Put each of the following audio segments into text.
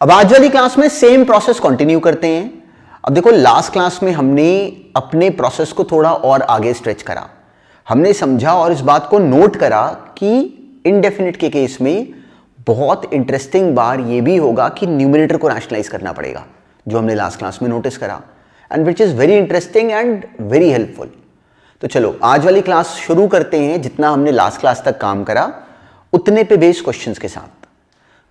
अब आज वाली क्लास में सेम प्रोसेस कंटिन्यू करते हैं। अब देखो, लास्ट क्लास में हमने अपने प्रोसेस को थोड़ा और आगे स्ट्रेच करा, हमने समझा और इस बात को नोट करा कि इनडेफिनिट के केस में बहुत इंटरेस्टिंग बार ये भी होगा कि न्यूमरेटर को रैशनलाइज करना पड़ेगा, जो हमने लास्ट क्लास में नोटिस करा, and which is very interesting and very helpful. तो चलो आज वाली क्लास शुरू करते हैं। जितना हमने लास्ट क्लास तक काम करा उतने पे बेस्ड क्वेश्चंस के साथ।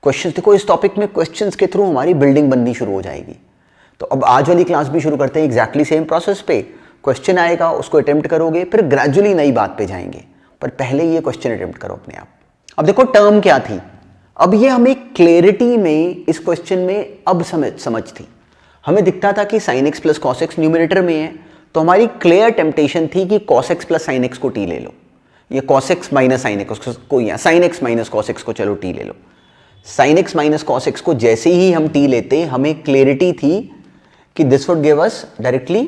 क्वेश्चंस देखो, इस टॉपिक में क्वेश्चंस के थ्रू हमारी बिल्डिंग बननी शुरू हो जाएगी। तो अब आज वाली क्लास भी शुरू करते हैं एग्जैक्टली सेम प्रोसेस पे। क्वेश्चन आएगा, उसको अटेम्प्ट करोगे, फिर ग्रेजुअली नई बात पे जाएंगे, पर पहले ये क्वेश्चन अटेम्प्ट करो अपने आप। अब देखो टर्म क्या थी, अब ये हमें क्लैरिटी में इस क्वेश्चन में अब समझ थी। हमें दिखता था कि sin x plus cos x numerator में है, तो हमारी क्लियर टेम्पटेशन थी कि cos x plus sin x को t ले लो, ये cos x minus sin x को, या sin x minus cos x को चलो t ले लो। sin x minus cos x को जैसे ही हम t लेते, हमें क्लैरिटी थी कि this would give us directly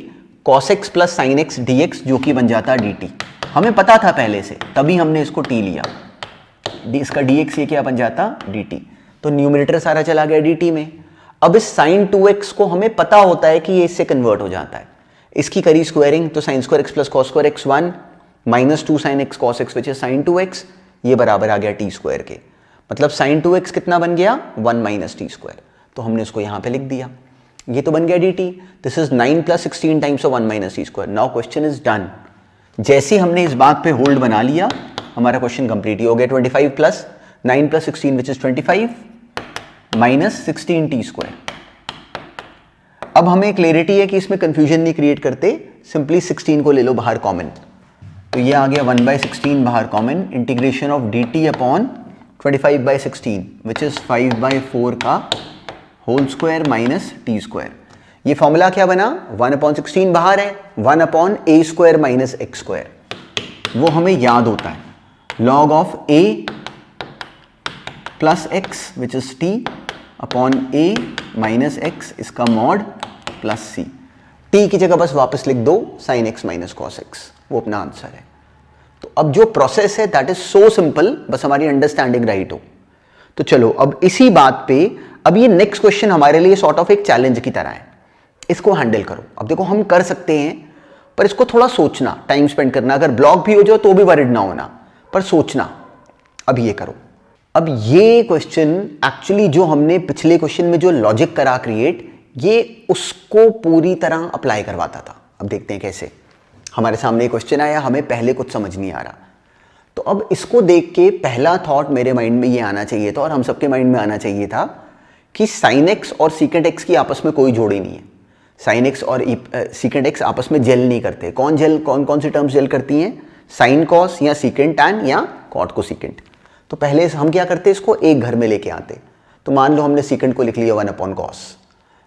cos x plus sin x dx, जो कि बन जाता dt। हमें पता था पहले से, तभी हमने इसको t लिया। इसका dx ये क्या बन जाता dt, तो न्यूमरेटर सारा चला गया dt में। अब इस sin 2x को हमें पता होता है कि ये इससे कन्वर्ट हो जाता है। इसकी करी स्क्वायरिंग, तो sin square x plus cos square x 1 minus 2 sin x cos x which is sin 2x, ये बराबर आ गया t स्क्वायर के। मतलब sin 2x कितना बन गया 1 माइनस टी स्क्वायर, तो हमने उसको यहाँ पे लिख दिया। ये तो बन गया dt। This is 9 plus 16 times of 1 minus T square. Now question is done. जैसे हमने इस बात पे होल्ड बना लिया, हमारा क्वेश्चन कंप्लीट ही हो गया। 25 plus 9 plus 16 which is 25 minus 16 T square. अब हमें क्लैरिटी है कि इसमें कंफ्यूजन नहीं क्रिएट करते, सिंपली 16 को ले लो बाहर कॉमन, तो ये आ गया 1/16 बाहर common. Integration of dt upon 25/16 which is 5/4 का whole square minus T square. ये फॉर्मूला क्या बना, 1/16 बाहर है, 1/a square minus x square, वो हमें याद होता है। Log of a plus x which is t upon a minus x, इसका मॉड प्लस c। t की जगह बस वापस लिख दो sin x minus cos x, वो अपना आंसर है। तो अब जो प्रोसेस है दैट इज सो सिंपल, बस हमारी अंडरस्टैंडिंग राइट हो। तो चलो अब इसी बात पे, अब ये नेक्स्ट क्वेश्चन हमारे लिए सॉर्ट ऑफ एक चैलेंज की तरह है, इसको हैंडल करो। अब देखो हम कर सकते हैं, पर इसको थोड़ा सोचना, टाइम स्पेंड करना। अगर ब्लॉक भी हो जाओ तो भी वरिड ना होना, पर सोचना। अब ये करो। अब ये क्वेश्चन एक्चुअली जो हमने पिछले क्वेश्चन में जो लॉजिक करा क्रिएट, ये उसको पूरी तरह अप्लाई करवाता था। अब देखते हैं कैसे। हमारे सामने क्वेश्चन आया, हमें पहले कुछ समझ नहीं आ रहा, तो अब इसको देख के पहला थॉट मेरे माइंड में ये आना चाहिए था, और हम सबके माइंड में आना चाहिए था कि sin x और secant x की आपस में कोई जोड़ ही नहीं है। sin x और secant x आपस में जेल नहीं करते। कौन कौन सी टर्म्स जेल करती हैं, sin cos या secant tan या cot को secant। तो पहले हम क्या करते, इसको एक घर में लेके आते। तो मान लो हमने secant को लिख लिया 1/cos,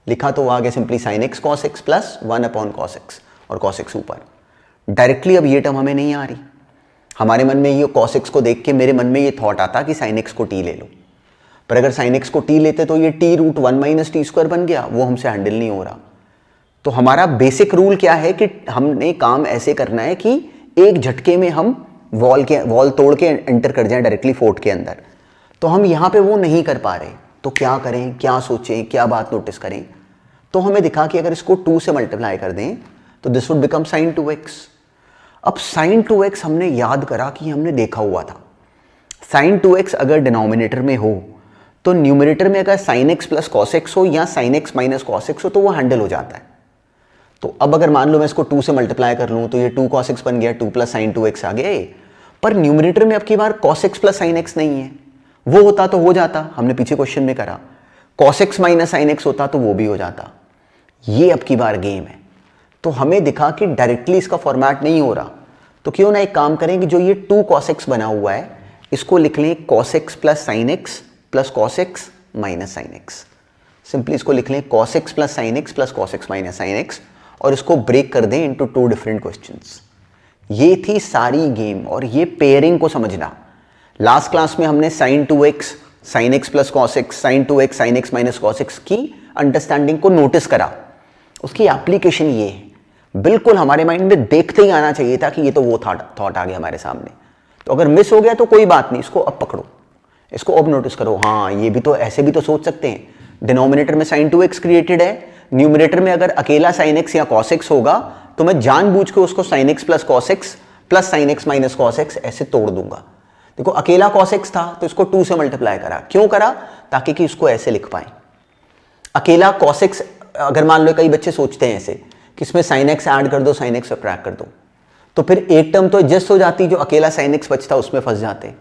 लिखा तो वो आ गया simply sin x cos x plus 1/cos x, और cos x ऊपर। डायरेक्टली अब ये टर्म हमें नहीं आ रही, हमारे मन में ये cos x को देख के मेरे मन में ये थॉट आता कि sin x को t ले लो, पर अगर sin x को t लेते तो ये t root 1 minus T square बन गया, वो हमसे हैंडल नहीं हो रहा। तो हमारा बेसिक रूल क्या है कि हमने काम ऐसे करना है कि एक झटके में हम वॉल तोड़ के एंटर कर जाएं डायरेक्टली फोर्ट के अंदर। तो हम यहाँ पे वो नहीं कर पा रहे, तो क्या करें, क्या सोचें, क्या बात नोटिस करें। तो हमें दिखा कि अगर इसको 2 से मल्टीप्लाई कर दें तो this would become sin 2x। अब sin 2x हमने याद करा कि हमने देखा हुआ था, sin 2x अगर डिनोमिनेटर में हो तो न्यूमरेटर में अगर sin x plus cos x हो या sin x minus cos x हो तो वो हैंडल हो जाता है। तो अब अगर मान लो मैं इसको 2 से मल्टीप्लाई कर लूँ तो ये 2 cos x बन गया, 2 प्लस sin 2x आ गया। पर न्यूमरेटर में अब की बार cos x plus sin x नहीं है, वो होता तो हो जाता, हमने पीछे क्वेश्चन में करा। cos x minus sin x होता तो वो भी हो जाता। ये अब की बार गेम है। तो हमें दिखा कि डायरेक्टली इसका फॉर्मेट नहीं हो रहा, तो क्यों ना एक काम करें कि जो ये 2 cos x बना हुआ है इसको लिख लें cos x plus sin x plus cos x minus sin x। Simply इसको लिख लें cos x plus sin x plus cos x minus sin x, और इसको ब्रेक कर दें इनटू 2 डिफरेंट क्वेश्चंस। ये थी सारी गेम, और ये पेयरिंग को समझना। लास्ट क्लास में हमने sin 2x sin x plus cos x, sin 2x sin x minus cos x की अंडरस्टैंडिंग को नोटिस करा। उसकी एप्लीकेशन ये है, बिल्कुल हमारे माइंड में देखते ही आना चाहिए था कि ये तो वो थॉट आ गया हमारे सामने। तो अगर मिस हो गया तो कोई बात नहीं, इसको अब पकड़ो, इसको अब नोटिस करो। हाँ, ये भी तो ऐसे भी तो सोच सकते हैं। डिनोमिनेटर में sin 2x क्रिएटेड है, न्यूमरेटर में अगर अकेला sin x या cos x होगा तो मैं जानबूझ के उसको sin x plus cos x plus sin x minus cos x ऐसे तोड़ दूंगा। देखो अकेला cos x था तो इसको 2 से मल्टीप्लाई करा, क्यों करा? ताकि कि इसको ऐसे लिख पाए। अकेला cos x, अगर मान लो कई बच्चे सोचते हैं ऐसे कि इसमें sin x ऐड कर दो, sin x सब्ट्रैक्ट कर दो, तो फिर एक टर्म तो एडजस्ट हो जाती, जो अकेला sin x बचता उसमें फंस जाते।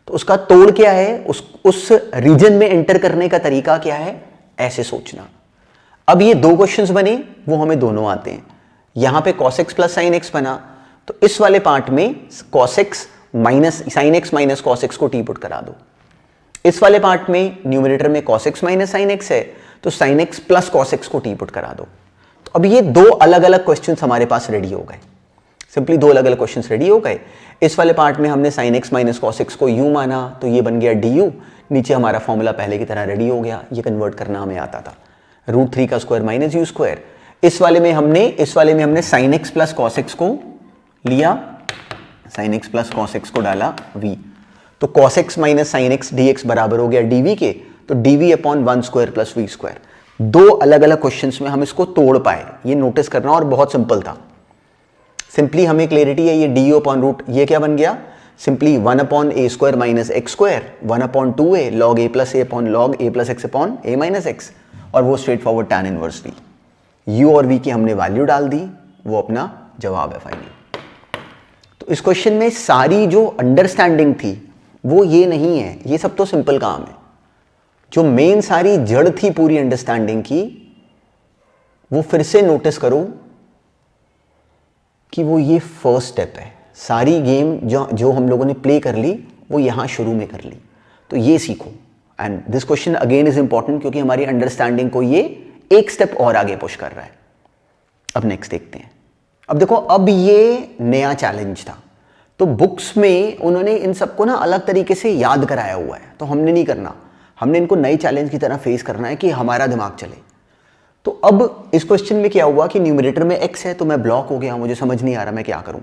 तो उसका तोड़ क्या है, उस रीजन में एंटर करने का तरीका क्या है, ऐसे सोचना। अब ये 2 क्वेश्चंस बने, वो हमें दोनों आते हैं। यहां पे cos x plus sin x बना, तो इस वाले पार्ट में cos x minus sin x minus cos x को टी पुट करा दो। इस वाले पार्ट में न्यूमरेटर में cos x minus sin x है, तो sin x plus cos x को टी पुट करा दो। तो अब ये 2 अलग अलग क्वेश्चंस हमारे पास रेडी हो गए, सिंपली 2 अलग अलग क्वेश्चंस रेडी हो गए। इस वाले पार्ट में हमने sin x minus cos x को u माना, तो ये बन गया du। नीचे हमारा फॉर्मूला पहले की तरह रेडी हो गया, ये कन्वर्ट करना हमें आता था, √3 का स्क्वायर माइनस u स्क्वायर। इस वाले में हमने sin x plus cos x को लिया, sin x plus cos x को डाला v, तो cos x minus sin x dx बराबर हो गया dv के, तो dv upon 1 square plus v square. 2 अलग अलग क्वेश्चंस में हम इसको तोड़ पाए, ये नोटिस करना, और बहुत सिंपल था। सिंपली हमें क्लियरिटी है, ये du अपॉन रूट, ये क्या बन गया, simply 1 upon a square minus x square, 1 upon 2a log a plus a upon log a plus x upon a minus x, और वो straight forward tan inverse v। u और v की हमने value डाल दी, वो अपना जवाब है फाइनल। तो इस क्वेश्चन में सारी जो अंडरस्टैंडिंग थी वो ये नहीं है, ये सब तो सिंपल काम है। जो मेन सारी जड़ थी पूरी अंडरस्टैंडिंग की, वो फिर से नोटिस करो कि वो ये फर्स्ट स्टेप है। सारी गेम जो हम लोगों ने प्ले कर ली वो यहां शुरू में कर ली, तो ये सीखो। And this question again is important, क्योंकि हमारी अंडरस्टैंडिंग को ये एक स्टेप और आगे पुश कर रहा है। अब नेक्स्ट देखते हैं। अब देखो, अब ये नया चैलेंज था, तो बुक्स में उन्होंने इन सबको ना अलग तरीके से याद कराया हुआ है, तो हमने नहीं करना, हमने इनको नई चैलेंज की तरह फेस करना है कि हमारा दिमाग चले। तो अब इस क्वेश्चन में क्या हुआ कि न्यूमरेटर में x है, तो मैं ब्लॉक हो गया, मुझे समझ नहीं आ रहा मैं क्या करूं।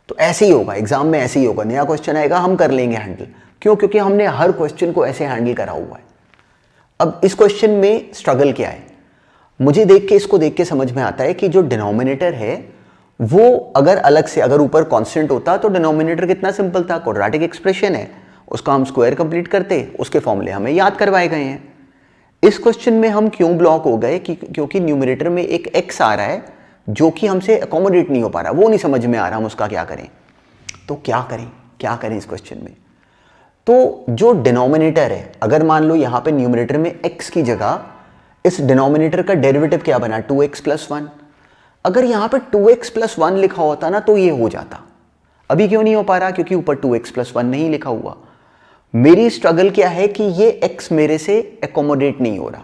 तो ऐसे ही होगा एग्जाम में, ऐसे ही होगा, नया क्वेश्चन आएगा हम कर लेंगे हैंडल। क्यों? क्योंकि हमने हर क्वेश्चन को ऐसे हैंडल करा हुआ है। अब इस क्वेश्चन में स्ट्रगल क्या है, मुझे इसको देख के समझ में आता है कि जो डिनोमिनेटर है वो अगर अलग से, अगर ऊपर कांस्टेंट होता तो डिनोमिनेटर कितना सिंपल था, क्वाड्रेटिक एक्सप्रेशन है, उसका हम स्क्वायर कंप्लीट करते, उसके फॉर्मूले हमें याद करवाए गए हैं। इस क्वेश्चन में हम क्यों ब्लॉक हो गए, क्योंकि न्यूमरेटर में एक x आ रहा है जो कि हमसे अकोमोडेट नहीं हो पा रहा, वो नहीं समझ में आ रहा हम उसका क्या करें। तो क्या करें इस क्वेश्चन में। तो जो डिनोमिनेटर है, अगर मान लो यहाँ पे न्यूमरेटर में x की जगह इस डिनोमिनेटर का डेरिवेटिव क्या बना, 2x प्लस 1। अगर यहाँ पे 2x प्लस 1 लिखा होता ना तो ये हो जाता, अभी क्यों नहीं हो पा रहा, क्योंकि ऊपर 2x प्लस 1 नहीं लिखा हुआ। मेरी स्ट्रगल क्या है कि ये x मेरे से एकोमोडेट नहीं हो रहा,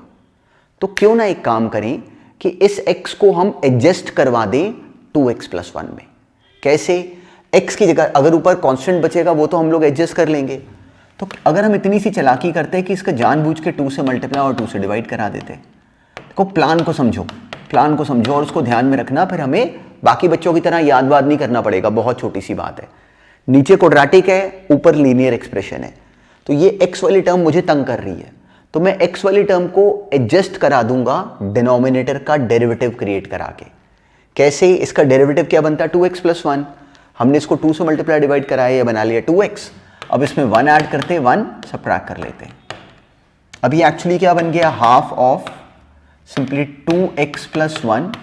तो क्यों ना एक काम करें कि इस x को हम एडजस्ट करवा दें 2x प्लस 1 में। कैसे? x की जगह अगर ऊपर कांस्टेंट बचेगा वो तो हम लोग एडजस्ट कर लेंगे, तो अगर हम इतनी सी चालाकी करते हैं कि इसका जानबूझ के 2 से मल्टीप्लाई और 2 से डिवाइड करा देते। देखो प्लान को समझो और उसको ध्यान में रखना, फिर हमें बाकी बच्चों की तरह याद वाद नहीं करना पड़ेगा, बहुत छोटी सी बात है। नीचे क्वाड्रेटिक है, ऊपर लीनियर एक्सप्रेशन है, तो ये x वाली टर्म मुझे तंग कर रही है, तो मैं x वाली टर्म को एडजस्ट करा दूंगा डिनोमिनेटर का डेरिवेटिव क्रिएट करा के। कैसे? इसका डेरिवेटिव क्या बनता है, 2x प्लस 1। हमने इसको 2 से मल्टीप्लाई डिवाइड कराया, ये बना लिया 2x। अब इसमें 1 ऐड करते, 1 सबट्रैक्ट कर लेते। अभी एक्चुअली क्या बन गया, half of simply 2x plus 1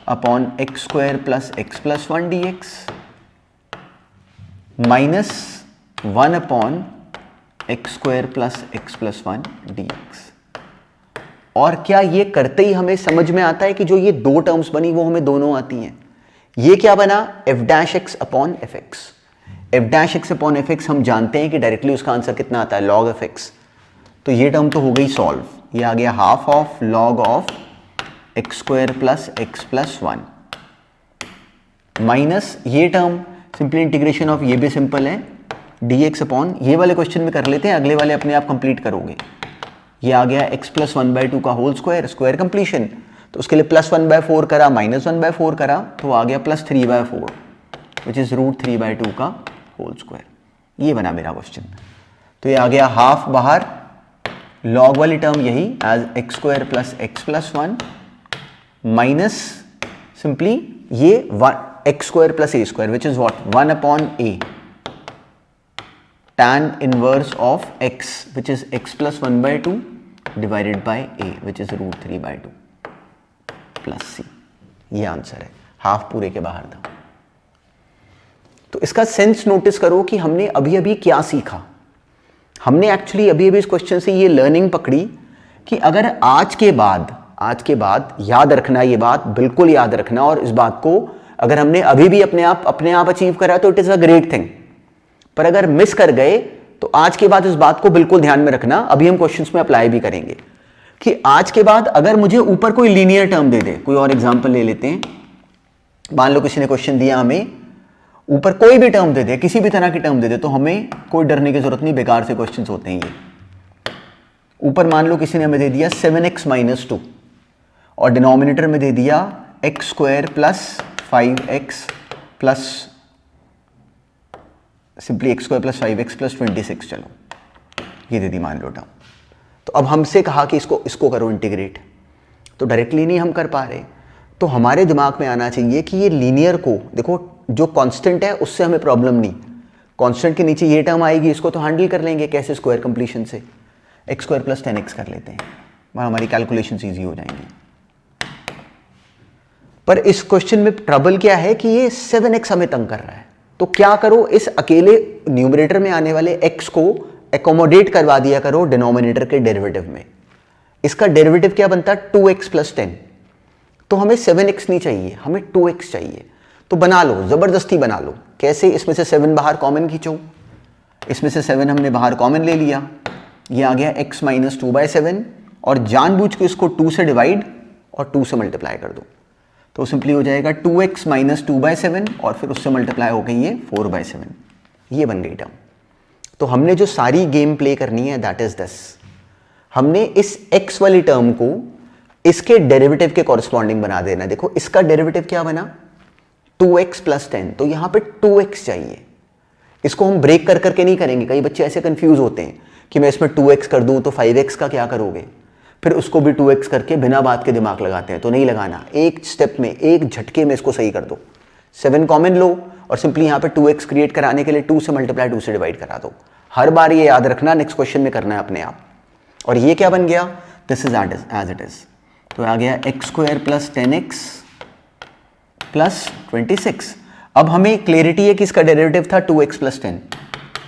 upon x square plus x plus 1 dx minus 1 upon x square plus x plus 1 dx। और क्या ये करते ही हमें समझ में आता है कि जो ये 2 टर्म्स बनी वो हमें दोनों आती हैं। ये क्या बना, f dash x upon F x. F dash x upon F x हम जानते हैं कि डायरेक्टली उसका आंसर कितना आता है, लॉग एफ एक्स। तो ये टर्म तो हो गई सॉल्व, ये आ गया half of log of X square plus X plus 1 minus ये टर्म सिंपली इंटीग्रेशन ऑफ, ये भी सिंपल है, dx अपॉन, ये वाले क्वेश्चन में कर लेते हैं, अगले वाले अपने आप कंप्लीट करोगे। ये आ गया x प्लस 1/2 का होल स्क्वायर, स्क्वायर कंप्लीशन, तो उसके लिए प्लस 1/4 करा, माइनस 1/4 करा, तो आ गया प्लस 3/4 विच इज √3/2 का होल स्क्वायर। ये बना मेरा क्वेश्चन। तो ये आ गया हाफ बाहर लॉग वाली टर्म यही as X square plus X plus 1 minus simply ये X square plus A square which is what 1 upon A tan inverse of x which is x plus 1/2 divided by a which is √3/2 plus c। ये answer है, half पूरे के बाहर था। तो इसका sense notice करो कि हमने अभी अभी क्या सीखा। हमने एक्चुअली अभी अभी इस क्वेश्चन से ये लर्निंग पकड़ी कि अगर आज के बाद याद रखना, ये बात बिल्कुल याद रखना, और इस बात को अगर हमने अभी भी अपने आप अचीव करा तो it is a great thing, पर अगर मिस कर गए तो आज के बाद इस बात को बिल्कुल ध्यान में रखना। अभी हम क्वेश्चंस में अप्लाई भी करेंगे कि आज के बाद अगर मुझे ऊपर कोई लीनियर टर्म दे दे, कोई और एग्जांपल ले लेते हैं। मान लो किसी ने क्वेश्चन दिया, हमें ऊपर कोई भी टर्म दे दे, किसी भी तरह की टर्म दे दे, तो हमें कोई डरने की जरूरत नहीं, बेकार से क्वेश्चन होते हैं ये। ऊपर मान लो किसी ने हमें दे दिया 7x माइनस 2 और डिनोमिनेटर में दे दिया x square plus 5x plus simply X square plus 5x plus 26, चलो ये दे दी मान लो टर्म। तो अब हमसे कहा कि इसको करो इंटीग्रेट, तो डायरेक्टली नहीं हम कर पा रहे, तो हमारे दिमाग में आना चाहिए कि ये लीनियर को देखो, जो कांस्टेंट है उससे हमें प्रॉब्लम नहीं, कांस्टेंट के नीचे ये टर्म आएगी, इसको तो हैंडल कर लेंगे कैसे, स्क्वायर कंप्लीशन से एक्स स्क्वायर प्लस 10x कर लेते हैं, वहाँ हमारी कैलकुलेशन ईजी हो जाएंगी। पर इस क्वेश्चन में ट्रबल क्या है कि ये 7x हमें तंग कर रहा है, तो क्या करो, इस अकेले न्यूमरेटर में आने वाले x को एकोमोडेट करवा दिया करो डिनोमिनेटर के डेरिवेटिव में। इसका डेरिवेटिव क्या बनता है 2x प्लस 10, तो हमें 7x नहीं चाहिए, हमें 2x चाहिए। तो बना लो, जबरदस्ती बना लो। कैसे? इसमें से 7 बाहर कॉमन खींचो, इसमें से 7 हमने बाहर कॉमन ले लिया, ये आ गया x माइनस 2/7, और जानबूझ के इसको 2 से डिवाइड और 2 से मल्टीप्लाई कर दो, तो सिंपली हो जाएगा 2x माइनस 2/7 और फिर उससे मल्टीप्लाई हो गई ये 4/7, ये बन गई टर्म। तो हमने जो सारी गेम प्ले करनी है दैट इज दिस, हमने इस x वाली टर्म को इसके डेरिवेटिव के कॉरेस्पॉन्डिंग बना देना। देखो इसका डेरिवेटिव क्या बना 2x प्लस 10, तो यहां पे 2x चाहिए। इसको हम ब्रेक कर करके नहीं करेंगे, कई बच्चे ऐसे कंफ्यूज होते हैं कि मैं इसमें 2x कर दूं तो 5x का क्या करोगे, फिर उसको भी 2x करके बिना बात के दिमाग लगाते हैं, तो नहीं लगाना, एक स्टेप में, एक झटके में इसको सही कर दो। 7 कॉमन लो और सिंपली यहाँ पे 2x क्रिएट कराने के लिए 2 से मल्टीप्लाई 2 से डिवाइड करा दो। हर बार ये याद रखना, नेक्स्ट क्वेश्चन में करना है अपने आप। और ये क्या बन गया, this is as it is, तो आ गया x square plus 10x plus 26। अब हमें क्लियरिटी है कि इसका डेरिवेटिव था 2x प्लस 10,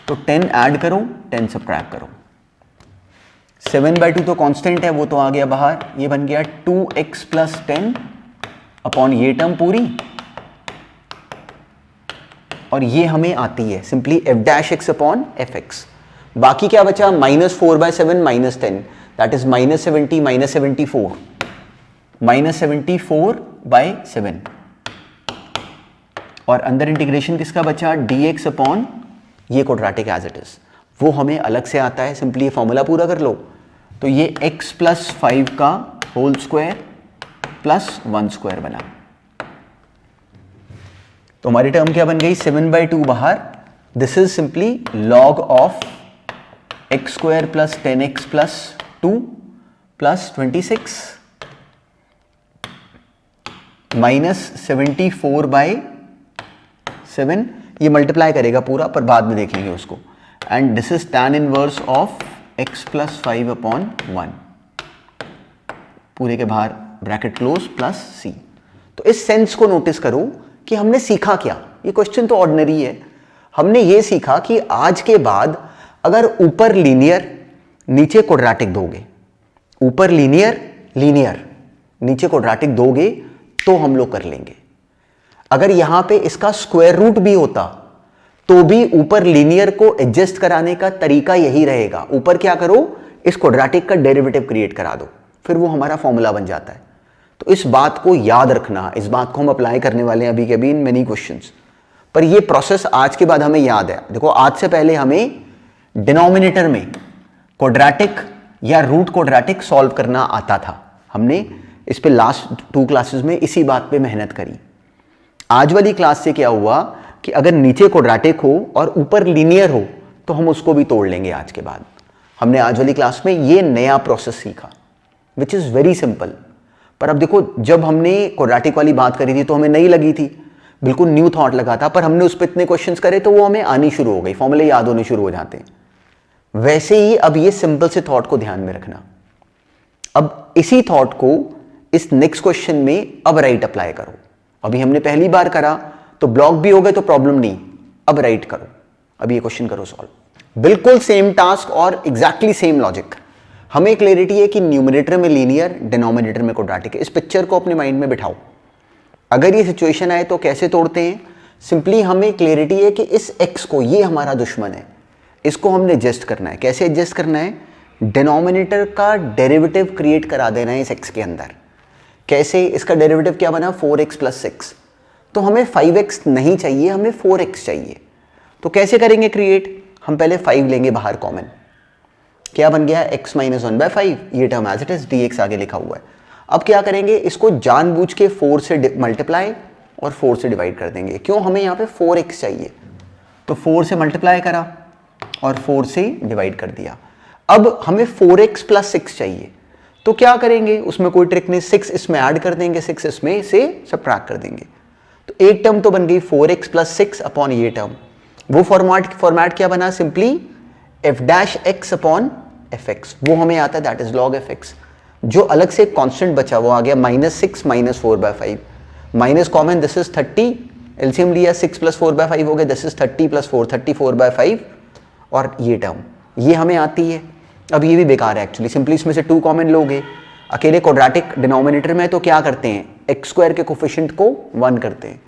तो 10 ऐड करो 10 सब्ट्रैक्ट करो, 7/2 तो कांस्टेंट है, वो तो आ गया बाहर, ये बन गया 2x प्लस 10 अपॉन ये टर्म पूरी, और ये हमें आती है simply f dash x upon fx। बाकी क्या बचा, minus 4/7 minus 10, that is minus 70 minus 74, minus 74/7, और अंदर इंटीग्रेशन किसका बचा dx अपॉन ये क्वाड्रेटिक एज इट इज, वो हमें अलग से आता है, सिंपली ये फॉर्मूला पूरा कर लो, तो ये x प्लस 5 का होल स्क्वायर प्लस 1 स्क्वायर बना। तो हमारी टर्म क्या बन गई 7/2 बाहर, this is simply log of X square plus 10x plus 2 plus 26 minus 74/7, ये मल्टीप्लाई करेगा पूरा, पर बाद में देखेंगे उसको, and this is tan inverse of x plus 5 upon 1, पूरे के बाहर ब्रैकेट क्लोज प्लस c। तो इस सेंस को नोटिस करो कि हमने सीखा क्या। ये क्वेश्चन तो ऑर्डिनरी है, हमने ये सीखा कि आज के बाद अगर ऊपर लीनियर नीचे क्वाड्रेटिक दोगे, ऊपर लीनियर नीचे क्वाड्रेटिक दोगे तो हम लोग कर लेंगे। अगर यहां पे इसका स्क्वायर रूट भी होता तो भी ऊपर लीनियर को एडजस्ट कराने का तरीका यही रहेगा, ऊपर क्या करो, इस क्वाड्रेटिक का डेरिवेटिव क्रिएट करा दो, फिर वो हमारा फॉर्मूला बन जाता है। तो इस बात को याद रखना, इस बात को हम अप्लाई करने वाले हैं अभी के अभी इन मेनी क्वेश्चंस, पर ये प्रोसेस आज के बाद हमें याद है। देखो आज से पहले हमें डिनोमिनेटर में क्वाड्रेटिक या रूट क्वाड्रेटिक सॉल्व करना आता था, हमने इस पे लास्ट 2 क्लासेस में इसी बात पे मेहनत करी। आज वाली क्लास से क्या हुआ कि अगर नीचे क्वाड्रेटिक हो और ऊपर लीनियर हो तो हम उसको भी तोड़ लेंगे आज के बाद। हमने आज वाली क्लास में ये नया प्रोसेस सीखा विच इज़ वेरी सिंपल। पर अब देखो, जब हमने क्वाड्रेटिक वाली बात करी थी तो हमें नई लगी थी, बिल्कुल न्यू थॉट लगा था, पर हमने उस पर इतने क्वेश्चंस करे तो वो हमें आनी शुरू हो गई, फॉर्मूले याद होने शुरू हो जाते हैं। वैसे ही अब ये सिंपल से थॉट को ध्यान में रखना। अब इसी थॉट को इस नेक्स्ट क्वेश्चन में अब राइट अप्लाई करो। अभी हमने पहली बार करा तो ब्लॉक भी हो गए तो प्रॉब्लम नहीं, अब राइट करो। अब ये क्वेश्चन करो सॉल्व। बिल्कुल सेम टास्क और एग्जैक्टली सेम लॉजिक। हमें क्लैरिटी है कि न्यूमरेटर में लीनियर, डिनोमिनेटर में क्वाड्रेटिक है। इस पिक्चर को अपने माइंड में बिठाओ। अगर ये सिचुएशन आए तो कैसे तोड़ते हैं? सिंपली हमें क्लैरिटी है कि इस x को, ये हमारा दुश्मन है, इसको हमने एडजस्ट करना है। कैसे एडजस्ट करना है? डिनोमिनेटर का डेरिवेटिव क्रिएट करा देना है इस x के अंदर। कैसे? इसका डेरिवेटिव क्या बना? 4x + 6। तो हमें 5x नहीं चाहिए, हमें 4x चाहिए। तो कैसे करेंगे क्रिएट? हम पहले 5 लेंगे बाहर कॉमन। क्या बन गया? x - 1/5। ये term as it is, dx आगे लिखा हुआ है। अब क्या करेंगे? इसको जानबूझ के 4 से मल्टीप्लाई और 4 से डिवाइड कर देंगे। क्यों? हमें यहाँ पे 4x चाहिए, तो 4 से मल्टीप्लाई करा और 4 से डिवाइड कर दिया। अब हमें 4x + 6 चाहिए, तो क्या करेंगे? उसमें कोई ट्रिक नहीं, 6 इसमें ऐड कर देंगे, 6 इसमें से सबट्रैक्ट कर देंगे। तो एक टर्म तो बन गई 4x + 6 अपॉन ये टर्म। वो फॉर्मेट क्या बना? सिंपली f'(x/fx), वो हमें आता है, दैट इज log fx। जो अलग से कांस्टेंट बचा वो आ गया -6 - 4/5। Minus common, this is 30। LCM लिया, 6 + 4/5 हो गया, दिस इज 30 + 4, 34/5। और ये टर्म ये हमें आती है। अब ये भी बेकार है एक्चुअली, सिंपली इसमें से 2 कॉमन लोगे। अकेले क्वाड्रेटिक डिनोमिनेटर में तो क्या करते हैं? x² के कोफिशिएंट को 1 करते हैं।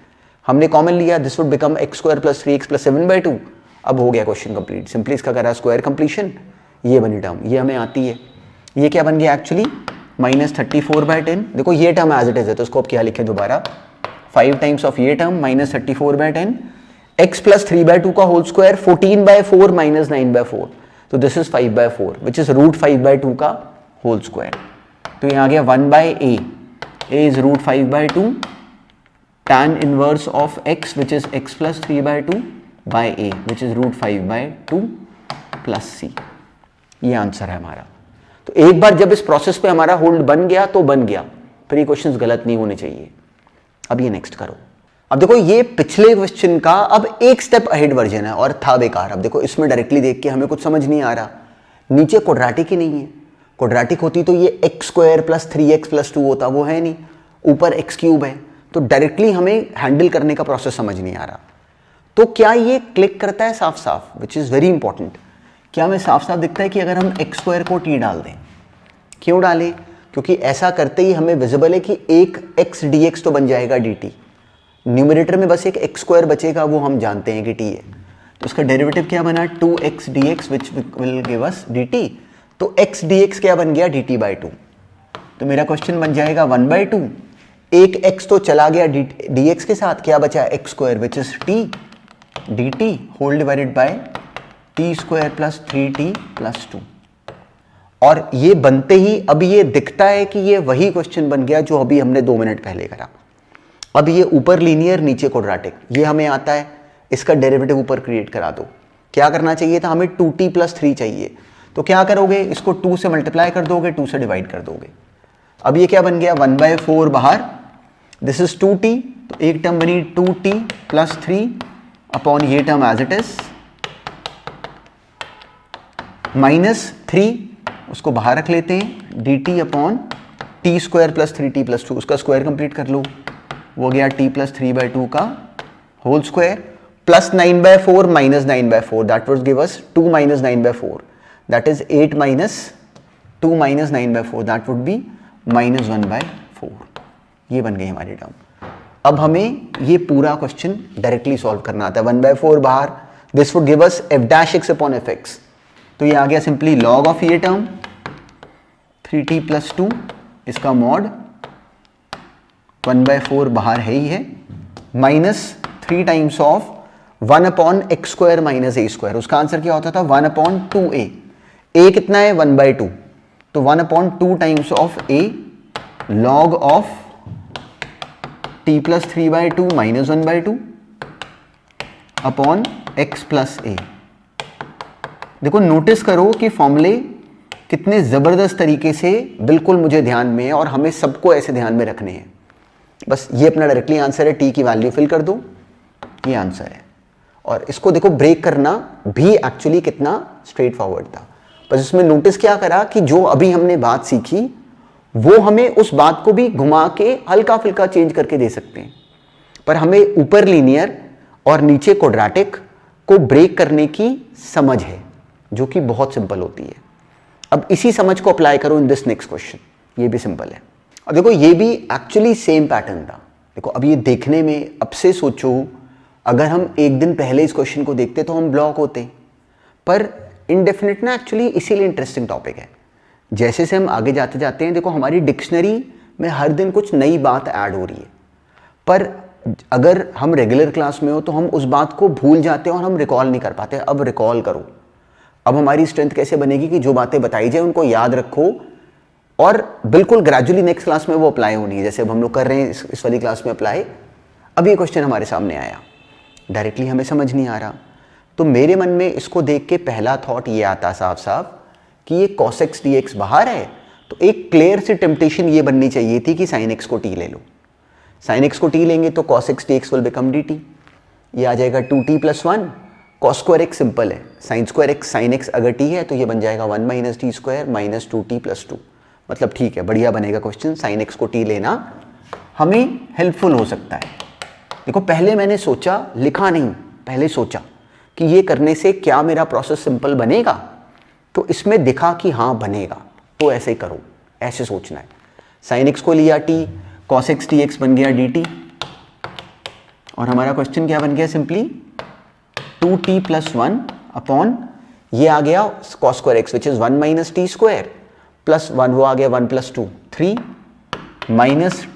हमने कॉमन लिया, this would become x² + 3x + 7/2। अब हो गया क्वेश्चन कंप्लीट। सिंपली इसका करा स्क्वायर कंप्लीशन, ये बनी टर्म, ये हमें आती है। ये क्या बन गया एक्चुअली? -34/10। देखो ये टर्म एज इट इज है, तो इसको अब क्या लिखे दोबारा? 5 टाइम्स ऑफ ये टर्म -34/10, x + 3/2 का होल स्क्वायर, 14/4 - 9/4। तो दिस इज 5/4 विच इज √5/2 का होल स्क्वायर। तो ये आ गया 1/a। a is √5/2 tan inverse of x which is x + 3/2 by a which is √5/2 + c। ये आंसर है हमारा। तो एक बार जब इस प्रोसेस पे हमारा होल्ड बन गया तो बन गया, फिर ये क्वेश्चंस गलत नहीं होने चाहिए। अब ये नेक्स्ट करो। अब देखो ये पिछले क्वेश्चन का अब एक स्टेप अहेड वर्जन है और था बेकार। अब देखो इसमें डायरेक्टली देख के हमें कुछ समझ नहीं आ रहा, नीचे क्वाड्रेटिक ही नहीं है। क्वाड्रेटिक होती तो ये x² + 3x + 2 होता, वो है नहीं। ऊपर x³ है, तो डायरेक्टली हमें हैंडल करने का प्रोसेस समझ नहीं आ रहा। तो क्या ये क्लिक करता है साफ साफ, विच इज़ वेरी इंपॉर्टेंट। क्या हमें साफ साफ दिखता है कि अगर हम x² को t डाल दें? क्यों डालें? क्योंकि ऐसा करते ही हमें विजिबल है कि एक x dx तो बन जाएगा dt। न्यूमरेटर में बस एक x² बचेगा, वो हम जानते हैं कि t है। तो इसका डेरिवेटिव क्या बना? 2x dx which will give us dt। तो x dx क्या बन गया? dt/2। तो मेरा क्वेश्चन बन जाएगा 1/2। एक x तो चला गया dx के साथ, क्या बचा? x² which is t dt whole divided by t² + 3t + 2। और ये बनते ही अब ये दिखता है कि ये वही क्वेश्चन बन गया जो अभी हमने 2 मिनट पहले करा। अब ये ऊपर लीनियर नीचे क्वाड्रेटिक, ये हमें आता है। इसका डेरिवेटिव ऊपर क्रिएट करा दो। क्या करना चाहिए था? हमें 2t + 3 चाहिए। तो क्या करोगे? इसको 2 से मल्टीप्लाई कर दोगे, 2 से डिवाइड कर दोगे। अब ये क्या बन गया? 1/4 बाहर, दिस इज 2t। तो एक टर्म बनी 2t + 3 अपॉन ये टर्म एज इट इज -3, उसको बाहर रख लेते हैं, dt अपॉन t² + 3t + 2। उसका स्क्वायर कंप्लीट कर लो, वो गया t + 3/2 का whole square plus 9/4 - 9/4, that would give us 2 - 9/4, that is 8 - 2 - 9/4, that would be -1/4। ये बन गई हमारी टर्म। अब हमें ये पूरा क्वेश्चन डायरेक्टली सॉल्व करना आता है। 1/4 बाहर, this would give us f'(x/fx)। तो ये आ गया सिंपली log ऑफ ये टर्म 3t + 2, इसका मॉड 1/4 बाहर है ही है, -3 टाइम्स ऑफ 1/x² - a²। उसका आंसर क्या होता था? 1/2a। a कितना है? 1/2। तो 1/2 times of a log of t + 3/2 - 1/2 upon x + a। देखो नोटिस करो कि फॉर्मूले कितने ज़बरदस्त तरीके से बिल्कुल मुझे ध्यान में है और हमें सबको ऐसे ध्यान में रखने हैं। बस ये अपना डायरेक्टली आंसर है, टी की वैल्यू फिल कर दो, ये आंसर है। और इसको देखो ब्रेक करना भी एक्चुअली कितना स्ट्रेट फॉरवर्ड था। बस इसमें नोटिस क्या करा कि जो अभी हमने बात सीखी वो हमें उस बात को भी घुमा के हल्का फुल्का चेंज करके दे सकते हैं, पर हमें ऊपर लीनियर और नीचे क्वाड्रेटिक को ब्रेक करने की समझ है जो कि बहुत सिंपल होती है। अब इसी समझ को अप्लाई करो इन दिस नेक्स्ट क्वेश्चन, ये भी सिंपल है। और देखो ये भी एक्चुअली सेम पैटर्न था। देखो अब ये देखने में, अब से सोचो अगर हम एक दिन पहले इस क्वेश्चन को देखते तो हम ब्लॉक होते, पर इनडेफिनिट ना एक्चुअली इसीलिए इंटरेस्टिंग टॉपिक है। जैसे से हम आगे जाते जाते हैं देखो हमारी डिक्शनरी में हर दिन कुछ नई बात ऐड हो रही है, पर अगर हम रेगुलर क्लास में हो तो हम उस बात को भूल जाते हैं और हम रिकॉल नहीं कर पाते। अब रिकॉल करो। अब हमारी स्ट्रेंथ कैसे बनेगी कि जो बातें बताई जाए उनको याद रखो और बिल्कुल ग्रेजुअली नेक्स्ट क्लास में वो अप्लाई होनी है। जैसे अब हम लोग कर रहे हैं इस वाली क्लास में अप्लाई। अब ये क्वेश्चन हमारे सामने आया, डायरेक्टली हमें समझ नहीं आ रहा, तो मेरे मन में इसको देख के पहला थॉट ये आता साफ साफ कि ये cos x dx बाहर है, तो एक क्लियर सी टेम्पटेशन ये बननी चाहिए थी कि sin x को t ले लो। sin x को t लेंगे तो cos x dx will become dt, ये आ जाएगा 2t + 1। cos square x simple है, sin square x sin x अगर t है तो ये बन जाएगा 1 - t² - 2t + 2। मतलब ठीक है, बढ़िया बनेगा क्वेश्चन। sin x को t लेना हमें हेल्पफुल हो सकता है। देखो पहले मैंने सोचा, लिखा नहीं, पहले सोचा कि ये करने से क्या मेरा प्रोसेस सिंपल बनेगा, तो इसमें दिखा कि हाँ बनेगा, तो ऐसे ही करो, ऐसे सोचना है। sin x को लिया t, cos x dx बन गया dt, और हमारा क्वेश्चन क्या बन गया, सिंपली 2t + 1 अपॉन ये आ गया cos square x which is 1 - t² plus 1 वो आ गया 1 + 2 3 -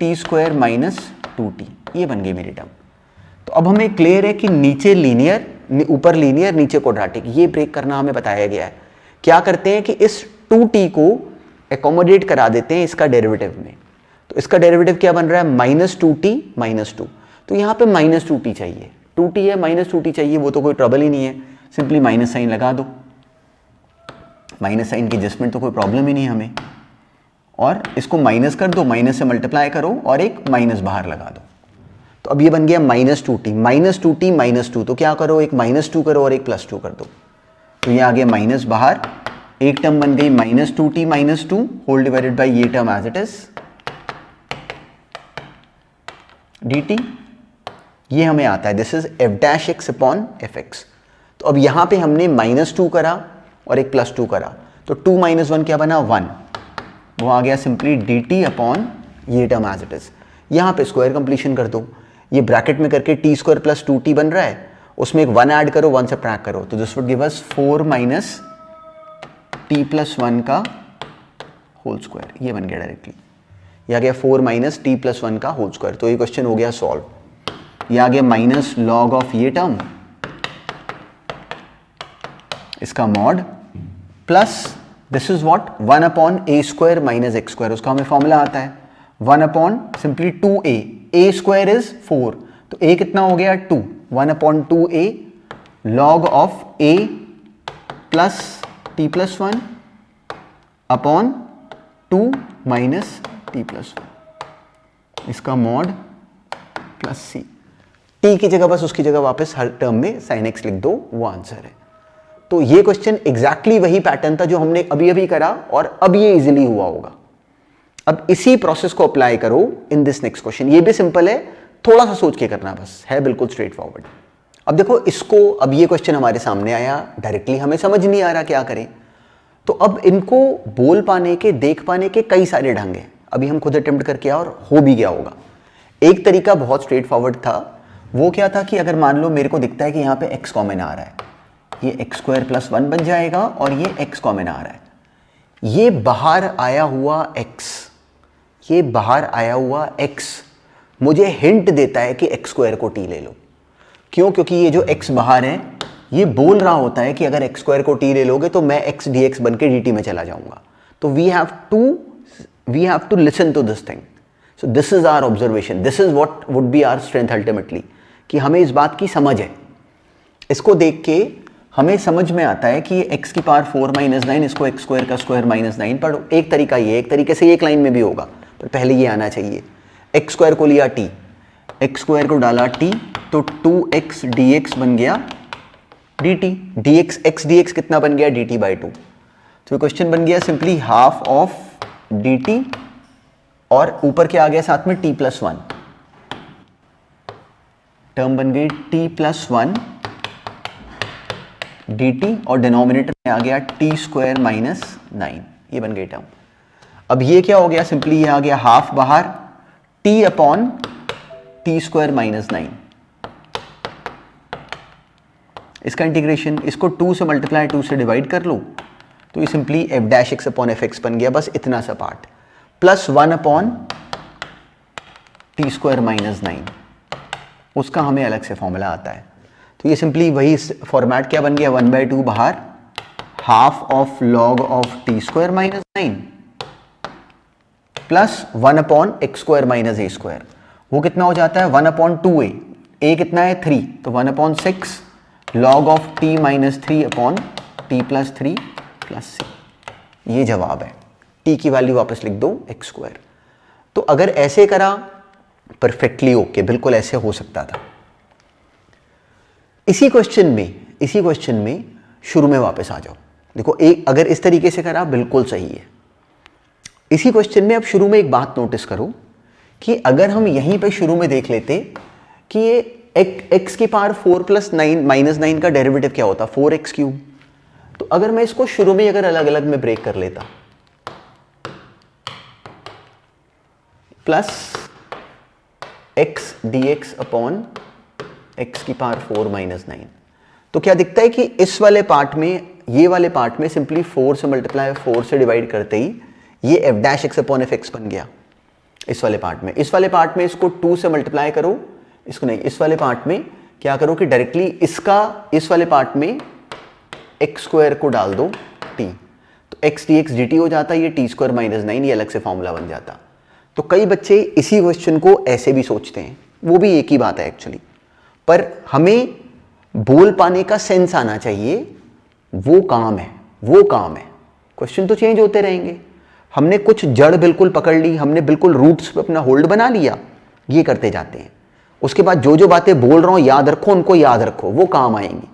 t² - 2t, ये बन गई मेरी टर्म। तो अब हमें क्लियर है कि नीचे लीनियर, ऊपर लीनियर, नीचे क्वाड्रेटिक, ये ब्रेक करना हमें बताया गया है। क्या करते हैं कि इस 2t को एकोमोडेट करा देते हैं इसका डेरिवेटिव में। तो इसका डेरिवेटिव क्या बन रहा है, -2t - 2। तो यहाँ पे -2t चाहिए, 2t है -2t चाहिए, वो तो कोई ट्रबल ही नहीं है, सिंपली माइनस साइन लगा दो। माइनस साइन की एडजस्टमेंट तो कोई प्रॉब्लम ही नहीं है हमें, और इसको माइनस कर दो, माइनस से मल्टीप्लाई करो और एक माइनस बाहर लगा दो। तो अब ये बन गया -2t - 2, तो क्या करो, एक -2 करो और एक +2 कर दो, तो ये आ गया माइनस बाहर, एक टर्म बन गई -2t - 2 होल डिवाइडेड बाय ये term as it is dt। ये हमें आता है, this is f' upon fx। तो अब यहां पे हमने -2 करा और एक +2 करा, तो 2 - 1 क्या बना, 1, वो आ गया सिंपली dt अपॉन ये टर्म एज इट इज। यहां पे स्क्वायर कंप्लीशन कर दो, ये ब्रैकेट में करके t² + 2t बन रहा है, उसमें एक 1 ऐड करो, 1 सब्ट्रैक्ट करो, तो this would give us 4 - t + 1 का होल स्क्वायर, ये बन गया डायरेक्टली। ये आ गया 4 - t + 1 का होल स्क्वायर, तो ये क्वेश्चन हो गया सॉल्व। ये आ गया माइनस लॉग ऑफ ये टर्म, इसका mod, plus this is what 1 upon a² - x², उसका हमें फॉर्मूला आता है 1 upon simply 2a, a² is 4, तो a कितना हो गया 2, 1 upon 2a log of a plus t + 1 upon 2 minus t + 1, इसका मॉड प्लस c। t की जगह बस उसकी जगह वापस हर टर्म में sin x लिख दो, वो आंसर है। तो ये क्वेश्चन एग्जैक्टली वही पैटर्न था जो हमने अभी अभी करा, और अब ये इजीली हुआ होगा। अब इसी प्रोसेस को अप्लाई करो इन दिस नेक्स्ट क्वेश्चन। ये भी सिंपल है, थोड़ा सा सोच के करना बस है, बिल्कुल स्ट्रेट फॉरवर्ड। अब देखो इसको, अब ये क्वेश्चन हमारे सामने आया, डायरेक्टली हमें समझ नहीं आ रहा क्या करें, तो अब इनको बोल पाने के, देख पाने के कई सारे ढंग हैं। अभी हम खुद अटेम्प्ट करके और हो भी गया होगा। एक तरीका बहुत स्ट्रेट फॉरवर्ड था, वो क्या था कि अगर मान लो मेरे को दिखता है कि यहाँ पे x कॉमन आ रहा है, ये x² + 1 बन जाएगा और ये x कॉमन आ रहा है, ये बाहर आया हुआ x, ये बाहर आया हुआ x मुझे हिंट देता है कि x² को t ले लो। क्यों? क्योंकि ये जो x बाहर है ये बोल रहा होता है कि अगर x² को t ले लोगे तो मैं x dx बन के dt में चला जाऊंगा। तो we have to listen to this thing. So this is our observation, this is what would be our strength ultimately, कि हमें इस बात की समझ है। इसको देख के हमें समझ में आता है कि x की पावर 4 माइनस 9, इसको x स्क्वायर का स्क्वायर माइनस 9, पर एक तरीका ये, एक तरीके से एक लाइन में भी होगा, पर पहले ये आना चाहिए। x स्क्वायर को लिया t, x स्क्वायर को डाला t, तो 2x dx बन गया dt, dx x dx कितना बन गया dt बाई 2। तो क्वेश्चन बन गया सिंपली हाफ ऑफ dt, और ऊपर क्या आ गया साथ में t प्लस 1, टर्म बन गई t प्लस 1 dt, और डिनोमिनेटर में आ गया t स्क्वायर माइनस 9, ये बन गई टर्म। अब ये क्या हो गया, सिंपली ये आ गया हाफ बाहर, t upon t square minus 9, इसका इंटीग्रेशन, इसको 2 से मल्टीप्लाई 2 से डिवाइड कर लो, तो ये simply f dash x upon F x बन गया, बस इतना सा part, plus 1 upon T square minus 9, उसका हमें अलग से फॉर्मूला आता है। तो ये सिंपली वही फॉर्मेट क्या बन गया, 1/2 बाहर, half of log of T square minus 9 plus 1 upon X square minus A square, वो कितना हो जाता है 1 अपॉन 2a, a कितना है 3, तो 1 upon 6 log of t minus 3 upon t plus 3 plus c, ये जवाब है। t की वैल्यू वापस लिख दो एक्स स्क्वायर। तो अगर ऐसे करा परफेक्टली ओके, बिल्कुल ऐसे हो सकता था। इसी क्वेश्चन में शुरू में वापस आ जाओ, देखो एक अगर इस तरीके से करा बिल्कुल सही है। इसी क्वेश्चन में अब शुरू में एक बात नोटिस करो कि अगर हम यहीं पे शुरू में देख लेते कि ये x की पावर 4 प्लस 9 माइनस 9 का डेरिवेटिव क्या होता, 4x क्यूब। तो अगर मैं इसको शुरू में अगर अलग अलग में ब्रेक कर लेता, plus x dx upon x की पावर 4 माइनस 9, तो क्या दिखता है कि इस वाले पार्ट में, ये वाले पार्ट में सिंपली 4 से मल्टीप्लाई 4 से डिवाइड करते ही ये f dash x upon F x बन गया। इस वाले पार्ट में, इस वाले पार्ट में इसको 2 से मल्टीप्लाई करो, इसको नहीं, इस वाले पार्ट में क्या करो कि डायरेक्टली इसका इस वाले पार्ट में एक्स स्क्वायर को डाल दो t, तो x dx dt हो जाता है, ये t स्क्वायर माइनस 9, ये अलग से फॉर्मूला बन जाता। तो कई बच्चे इसी क्वेश्चन को ऐसे भी सोचते हैं, वो भी एक ही बात है एक्चुअली, पर हमें बोल पाने का सेंस आना चाहिए, वो काम है, वो काम है। क्वेश्चन तो चेंज होते रहेंगे, हमने कुछ जड़ बिल्कुल पकड़ ली, हमने बिल्कुल रूट्स पे अपना होल्ड बना लिया, ये करते जाते हैं। उसके बाद जो जो बातें बोल रहा हूं याद रखो, उनको याद रखो, वो काम आएंगी।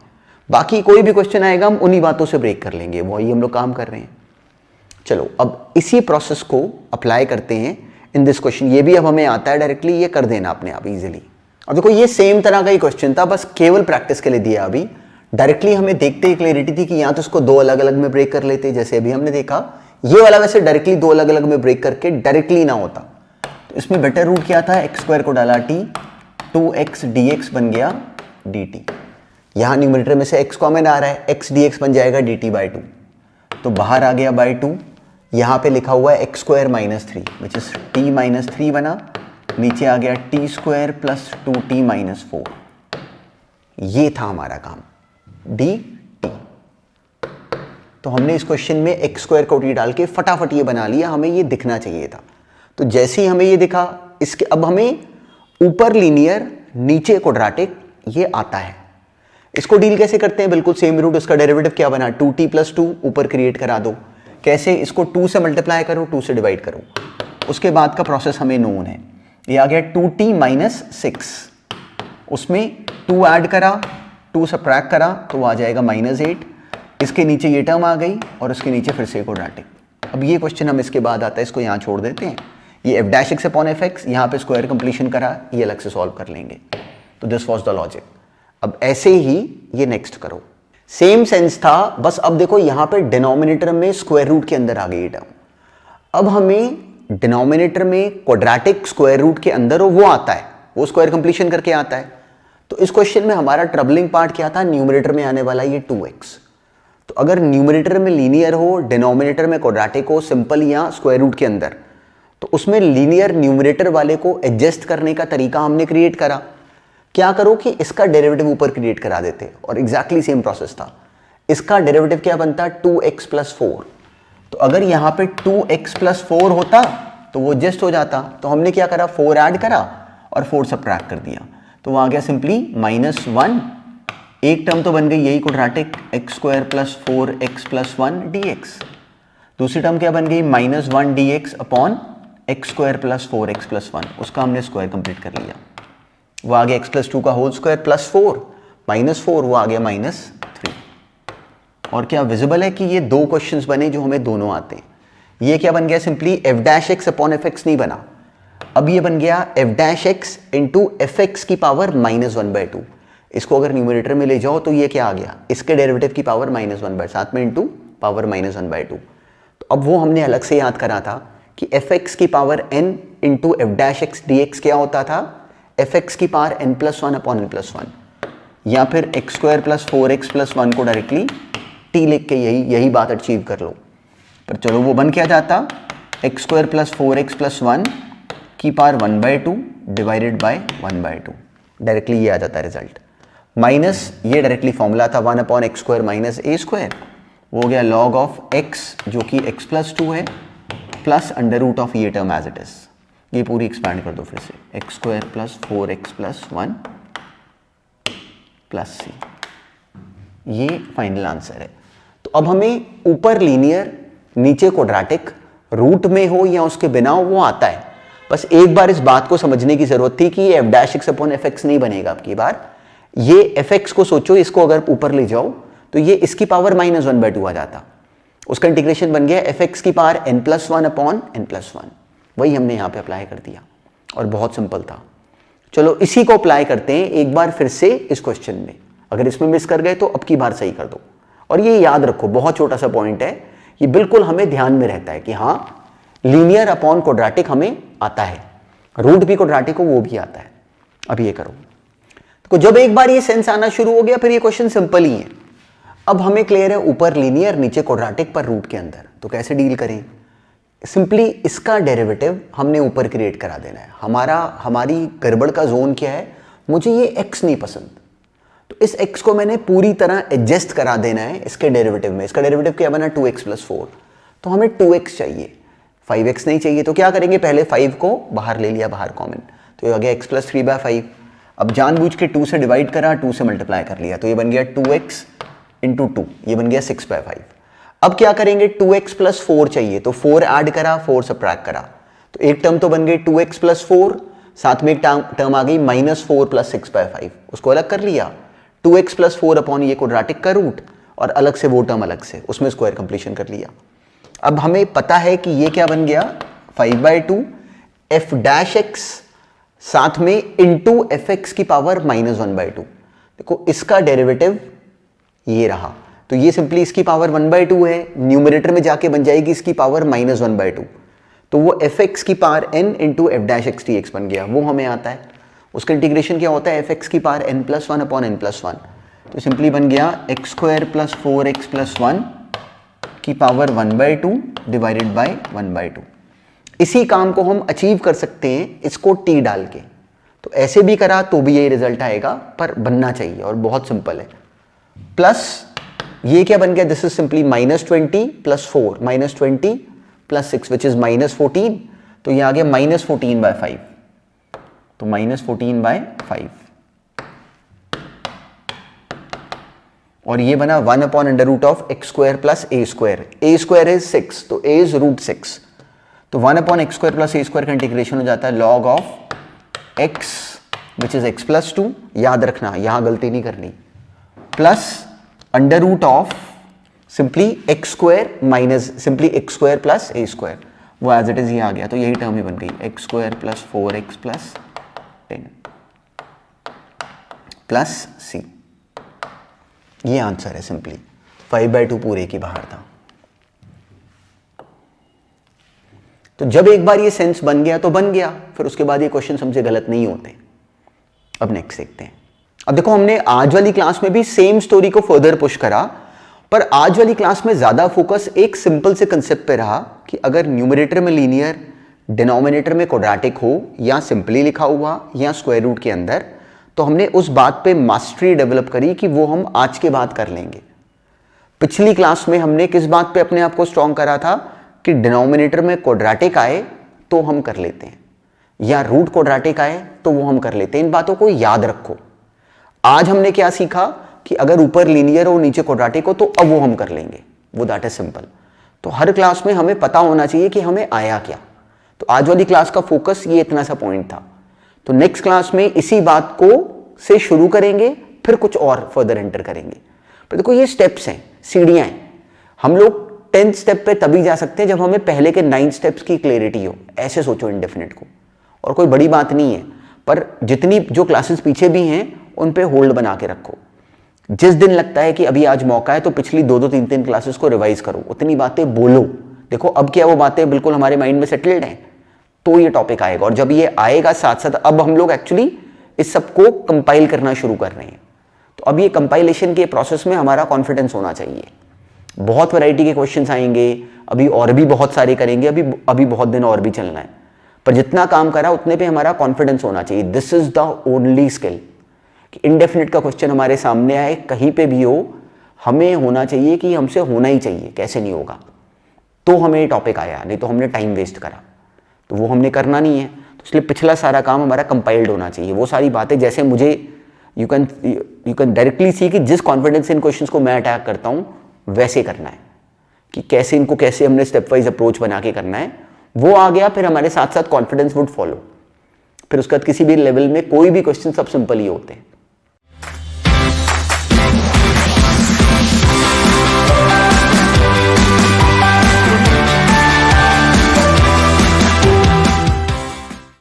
बाकी कोई भी क्वेश्चन आएगा हम उन्हीं बातों से ब्रेक कर लेंगे, वही हम लोग काम कर रहे हैं। चलो अब इसी प्रोसेस को अप्लाई करते हैं इन दिस क्वेश्चन। ये भी अब हमें आता है डायरेक्टली, ये कर देना अपने आप इजीली। अब देखो ये सेम तरह का ही क्वेश्चन था, बस केवल प्रैक्टिस के लिए दिया। अभी डायरेक्टली हमें देखते ही क्लैरिटी थी कि या तो इसको दो अलग अलग में ब्रेक कर लेते, जैसे अभी हमने देखा। ये वाला वैसे डायरेक्टली दो अलग अलग में ब्रेक करके डायरेक्टली ना होता, तो इसमें बेटर रूट क्या था, एक्स स्क्वायर को डाला t, 2x dx बन गया dt। यहां न्यूमरेटर में से x कॉमन आ रहा है, x dx बन जाएगा dt बाई 2, तो बाहर आ गया बाई 2। यहां पे लिखा हुआ है x square minus 3 which is t minus 3 बना, नीचे आ गया t square plus 2t minus 4। ये था हमारा काम dt। तो हमने इस क्वेश्चन में एक्स स्क्वायर को t डाल के फटाफट ये बना लिया, हमें ये दिखना चाहिए था। तो जैसे ही हमें ये दिखा, इसके अब हमें ऊपर लीनियर नीचे क्वाड्रेटिक ये आता है। इसको डील कैसे करते हैं, बिल्कुल सेम रूट, उसका डेरिवेटिव क्या बना 2t प्लस 2, ऊपर क्रिएट करा दो। कैसे, इसको 2 से मल्टीप्लाई करो, 2 से डिवाइड करो, उसके बाद का प्रोसेस हमें नोन है। ये आ गया 2t माइनस 6, उसमें 2 ऐड करा, 2 सब्ट्रैक्ट करा, तो वो आ जाएगा माइनस 8। इसके नीचे ये टर्म आ गई और इसके नीचे फिर से क्वाड्रेटिक। अब ये क्वेश्चन हम इसके बाद आता है, इसको यहाँ छोड़ देते हैं। ये F dash x upon F x, यहाँ पे स्क्वायर कंप्लीशन करा, ये अलग से सॉल्व कर लेंगे। तो दिस वाज द लॉजिक। अब ऐसे ही ये नेक्स्ट करो, सेम सेंस था, बस अब देखो यहाँ पे डिनोमिनेटर में स्क्वायर रूट के अंदर आ गई ये टर्म। अब हमें डिनोमिनेटर में क्वाड्रेटिक स्क्वायर रूट के अंदर हो वो आता है, वो स्क्वायर कंप्लीशन करके आता है। तो इस क्वेश्चन में हमारा ट्रबलिंग पार्ट क्या था, न्यूमरेटर में आने वाला ये 2x। तो अगर न्यूमरेटर में लीनियर हो, डिनोमिनेटर में क्वाड्रेटिक हो, सिंपल या स्क्वायर रूट के अंदर, तो उसमें लीनियर न्यूमरेटर वाले को एडजस्ट करने का तरीका हमने क्रिएट करा। क्या करो कि इसका डेरिवेटिव ऊपर क्रिएट करा देते, और एग्जैक्टली सेम प्रोसेस था। इसका डेरिवेटिव क्या बनता, 2x प्लस 4। तो अगर यहाँ पे 2x प्लस 4 होता तो वो एडजस्ट हो जाता। तो हमने क्या करा, 4 ऐड करा और 4 सब्ट्रैक्ट कर दिया, तो वहाँ आ गया सिंपली -1 एक टर्म तो बन गई यही quadratic x square plus 4x plus 1 dx। दूसरी टर्म क्या बन गई -1 dx upon X square plus 4x plus 1, उसका हमने स्क्वायर कंप्लीट कर लिया। वो आ गया x प्लस 2 का होल स्क्वायर प्लस 4 -4, वो आ गया -3। और क्या विजिबल है कि ये दो क्वेश्चंस बने जो हमें दोनों आते हैं। ये क्या बन गया simply F dash x upon F x नहीं बना, अब ये बन गया F dash x into F x की पावर -1/2। इसको अगर न्यूमरेटर में ले जाओ तो ये क्या आ गया, इसके डेरिवेटिव की पावर -1/, साथ में इंटू पावर -1/2। तो अब वो हमने अलग से याद करा था कि एफ एक्स की power n into F dash x D x क्या होता था, एफ एक्स की पावर n+1 अपॉन n+1, या फिर x square plus 4x plus 1 को डायरेक्टली t लिख के यही बात अचीव कर लो। पर चलो वो बन क्या जाता, x square plus 4x plus 1 की पावर 1/2 डिवाइडेड बाय 1/2, डायरेक्टली ये आ जाता है रिजल्ट। माइनस ये डायरेक्टली फॉर्मूला था 1 अपॉन एक्स स्क्वायर माइनस ए स्क्वायर, वो हो गया लॉग ऑफ x जो कि x प्लस 2 है प्लस अंडर रूट ऑफ ये टर्म एज इट इज। ये पूरी एक्सपैंड कर दो फिर से, x square plus 4x plus 1 plus c, ये फाइनल आंसर है। तो अब हमें ऊपर लीनियर नीचे क्वाड्रेटिक रूट में हो या उसके बिना हो वो आता है, बस एक बार इस बात को समझने की जरूरत थी कि ये F dash x upon F x नहीं बनेगा। अब की बार ये एफ एक्स को सोचो, इसको अगर ऊपर ले जाओ तो ये इसकी पावर -1/2 आ जाता, उसका इंटीग्रेशन बन गया एफ एक्स की पावर n+1 अपॉन n+1। वही हमने यहाँ पे अप्लाई कर दिया और बहुत सिंपल था। चलो इसी को अप्लाई करते हैं एक बार फिर से इस क्वेश्चन में, अगर इसमें मिस कर गए तो अब की बार सही कर दो। और ये याद रखो, बहुत छोटा सा पॉइंट है, ये बिल्कुल हमें ध्यान में रहता है कि हाँ लीनियर अपॉन क्वाड्रेटिक हमें आता है, रूट भी क्वाड्रेटिक हो वो भी आता है। अब ये करो, तो जब एक बार ये सेंस आना शुरू हो गया फिर ये क्वेश्चन सिंपल ही है। अब हमें क्लियर है ऊपर लीनियर नीचे क्वाड्रेटिक पर रूट के अंदर, तो कैसे डील करें, सिंपली इसका डेरिवेटिव हमने ऊपर क्रिएट करा देना है। हमारी गड़बड़ का जोन क्या है, मुझे ये x नहीं पसंद, तो इस x को मैंने पूरी तरह एडजस्ट करा देना है इसके डेरिवेटिव में। इसका डेरिवेटिव क्या बना 2x प्लस 4, तो हमें 2x चाहिए, 5x नहीं चाहिए। तो क्या करेंगे, पहले 5 को बाहर ले लिया, बाहर कॉमन, तो ये आ गया x प्लस 3/5। अब जानबूझ के 2 से डिवाइड करा, 2 से मल्टीप्लाई कर लिया, तो ये बन गया 2x इंटू 2, ये बन गया 6/5। अब क्या करेंगे, 2x प्लस 4 चाहिए, तो 4 ऐड करा, 4 सब्ट्रैक्ट करा, तो एक टर्म तो बन गई 2x प्लस 4, साथ में एक टर्म आ गई -4 प्लस 6/5, उसको अलग कर लिया। 2x प्लस 4 अपॉन ये क्वाड्रेटिक का रूट, और अलग से वो टर्म अलग से, उसमें स्क्वायर कंप्लीशन कर लिया। अब हमें पता है कि ये क्या बन गया 5/2 एफ डैश एक्स साथ में इंटू एफ एक्स की पावर -1/2। देखो इसका डेरिवेटिव ये रहा, तो ये सिंपली इसकी पावर 1/2 है, न्यूमरेटर में जाके बन जाएगी इसकी पावर -1/2, तो वो एफ एक्स की power n into F dash x D x बन गया, वो हमें आता है। उसका इंटीग्रेशन क्या होता है, एफ एक्स की पावर n+1 अपॉन n+1, तो सिंपली बन गया x square plus 4x plus 1 की पावर 1/2 डिवाइडेड बाय 1/2। इसी काम को हम अचीव कर सकते हैं इसको t डाल के, तो ऐसे भी करा तो भी यही रिजल्ट आएगा, पर बनना चाहिए और बहुत सिंपल है। प्लस ये क्या बन गया, this is simply -20 plus 4 -20 plus 6 which is -14, तो ये आ गया -14/5, तो -14/5, और ये बना 1 upon under root of X square plus A square. A square is 6, तो ए इज √6, तो 1 upon X square plus A square का इंटीग्रेशन हो जाता है log of X which is X plus 2, याद रखना यहां गलती नहीं करनी, plus under root of simply X square minus simply X square plus A square, वो एज इट इज ये आ गया, तो यही टर्म ही बन गई x square plus 4x plus 10 plus c। ये आंसर है सिंपली, 5/2 पूरे की बाहर था। तो जब एक बार ये सेंस बन गया तो बन गया, फिर उसके बाद ये क्वेश्चन हमसे गलत नहीं होते। अब नेक्स्ट देखते हैं। अब देखो हमने आज वाली क्लास में भी सेम स्टोरी को फर्दर पुश करा, पर आज वाली क्लास में ज्यादा फोकस एक सिंपल से कंसेप्ट पे रहा कि अगर न्यूमरेटर में लीनियर, डिनोमिनेटर में क्वाड्रेटिक हो, या सिंपली लिखा हुआ या स्क्वायर रूट के अंदर, तो हमने उस बात पे मास्टरी डेवलप करी कि वो हम आज के बाद कर लेंगे। पिछली क्लास में हमने किस बात पे अपने आप को स्ट्रॉन्ग करा था कि डिनोमिनेटर में क्वाड्रेटिक आए तो हम कर लेते हैं, या रूट क्वाड्रेटिक आए तो वो हम कर लेते हैं। इन बातों को याद रखो। आज हमने क्या सीखा, कि अगर ऊपर लीनियर हो नीचे क्वाड्रेटिक हो तो अब वो हम कर लेंगे, वो दैट इज सिंपल। तो हर क्लास में हमें पता होना चाहिए कि हमें आया क्या। तो आज वाली क्लास का फोकस ये इतना सा पॉइंट था। तो नेक्स्ट क्लास में इसी बात को से शुरू करेंगे, फिर कुछ और फर्दर एंटर करेंगे। पर देखो ये स्टेप्स हैं, सीढ़ियां हैं। हम लोग 10th स्टेप पे तभी जा सकते हैं जब हमें पहले के 9 स्टेप्स की क्लैरिटी हो। ऐसे सोचो इंडेफिनिट को, और कोई बड़ी बात नहीं है। पर जितनी जो क्लासेस पीछे भी हैं उन पे होल्ड बना के रखो। जिस दिन लगता है कि अभी आज मौका है तो पिछली 2-2 3-3 क्लासेस को रिवाइज करो, उतनी बातें बोलो। देखो अब क्या वो बातें बिल्कुल हमारे माइंड में सेटल्ड हैं, तो ये टॉपिक आएगा। और जब ये आएगा साथ साथ अब हम लोग एक्चुअली इस सबको कंपाइल करना शुरू कर रहे हैं। तो अब ये कंपाइलेशन के प्रोसेस में हमारा कॉन्फिडेंस होना चाहिए। बहुत वैरायटी के क्वेश्चंस आएंगे, अभी और भी बहुत सारे करेंगे, अभी बहुत दिन और भी चलना है। पर जितना काम करा उतने पे हमारा कॉन्फिडेंस होना चाहिए। This is the only skill कि इनडेफिनिट का क्वेश्चन हमारे सामने आए, कहीं पे भी हो, हमें होना चाहिए कि हमसे होना ही चाहिए, कैसे नहीं होगा। तो हमें टॉपिक आया, नहीं तो हमने टाइम वेस्ट करा, तो वो हमने करना नहीं है। तो इसलिए पिछला सारा काम हमारा कंपाइल्ड होना चाहिए। वो सारी बातें जैसे मुझे यू कैन डायरेक्टली सी कि जिस कॉन्फिडेंस इन क्वेश्चंस को मैं अटैक करता हूँ वैसे करना है, कि कैसे इनको कैसे हमने स्टेप वाइज अप्रोच बना के करना है। वो आ गया, फिर हमारे साथ साथ कॉन्फिडेंस वुड फॉलो। फिर उसके बाद किसी भी लेवल में कोई भी क्वेश्चन सब सिंपल ही होते हैं।